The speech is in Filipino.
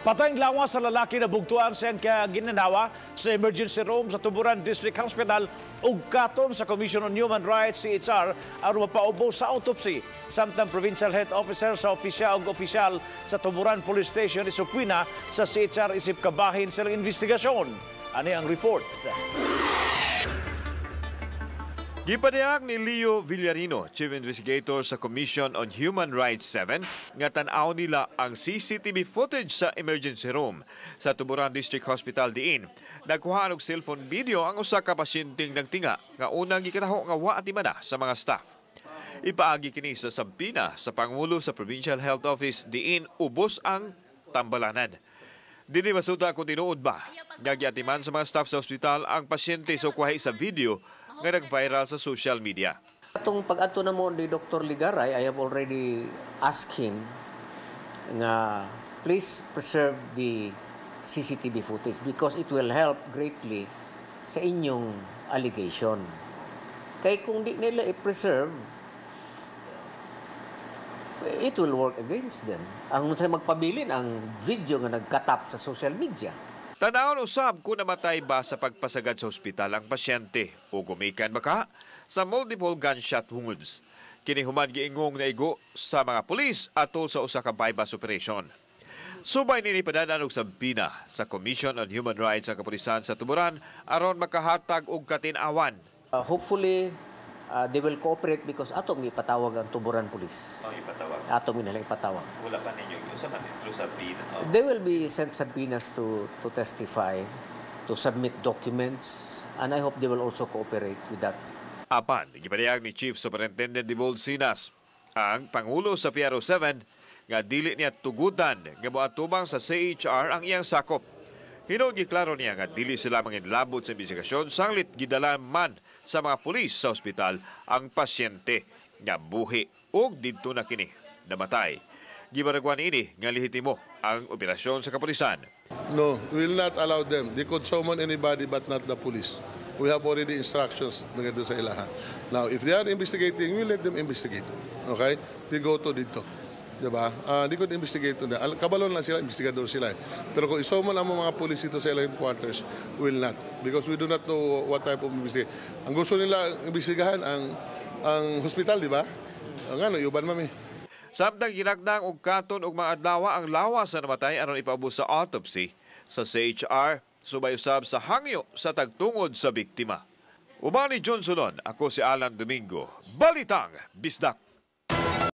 Patayng lawas sa lalaki na bugtuan sa ginanawa sa emergency room sa Tuburan District Hospital ug katon sa Commission on Human Rights CHR aron mapaubo sa autopsy. Samtang Provincial Health Officer sa opisyal sa Tuburan Police Station isupwina sa CHR Isip kabahin sa investigasyon. Ani ang report. Gipadayag ni Leo Villarino, Chief Investigator sa Commission on Human Rights 7, nga tan-aw nila ang CCTV footage sa emergency room sa Tuburan District Hospital diin. Nagkuhaan og cellphone video ang usa ka pasyenteng nagtinga nga unang gikataho nga wa atimada sa mga staff. Ipaagi kini sa sabina sa Pangulo sa Provincial Health Office diin ubos ang tambalanan. Dili masuta kung tinuod ba nga giatiman sa mga staff sa ospital ang pasyente sa kuhay sa video nga nag-viral sa social media. Atong pag-adto na mo ni Dr. Ligaray, I have already asked him nga please preserve the CCTV footage because it will help greatly sa inyong allegation. Kaya kung di nila i-preserve, it will work against them. Ang magpabilin ang video nga nagkatap sa social media. Tanawon usab kung namatay ba sa pagpasagad sa ospital ang pasyente o gumikan baka sa multiple gunshot wounds. Kini human giingong na igo sa mga pulis atol sa usa ka bypass operation. Subay nini padanan og sabina sa Commission on Human Rights ang kapulisan sa Tuburan aron makahatag og katin-awan. Hopefully they will cooperate because ato mi ipatawag ang Tuburan Police. Ipatawag. Ato mi nalang ipatawag. Wala pa ninyo usa man through sabina. They will be sent subpoenas to testify, to submit documents, and I hope they will also cooperate with that. Apan, gipadayag ni Chief Superintendent Dibol Sinas ang Pangulo sa PRO 7 nga dili niya tugutan nga moatubang sa CHR ang iyang sakop. Hinuon giklaro niya nga dili sila manginlabot sa imbestigasyon sanglit gidala man sa mga pulis sa ospital ang pasyente nga buhi ug didto na kini namatay. Gibaragwan ini nga lehitimo ang operasyon sa kapulisan. No, we will not allow them. They could summon anybody but not the police. We have already instructions na ganito sa ilaha. Now, if they are investigating, we let them investigate. Okay? They go to dito. Diba? Di ko investigate na. Kabalon lang sila, investigador sila. Pero kung isuman ang mga police ito sa ilang quarters, will not. Because we do not know what type of investigation. Ang gusto nila investigahan ang hospital, di ba? Nga, iuban mami. Samtang ginagdang og katon og mga adlaw ang lawas sa namatay aron ipaubos sa autopsy sa CHR, subay usab sa hangyo sa tagtungod sa biktima. Uban ni John Solon, ako si Alan Domingo, Balitang Bisdak.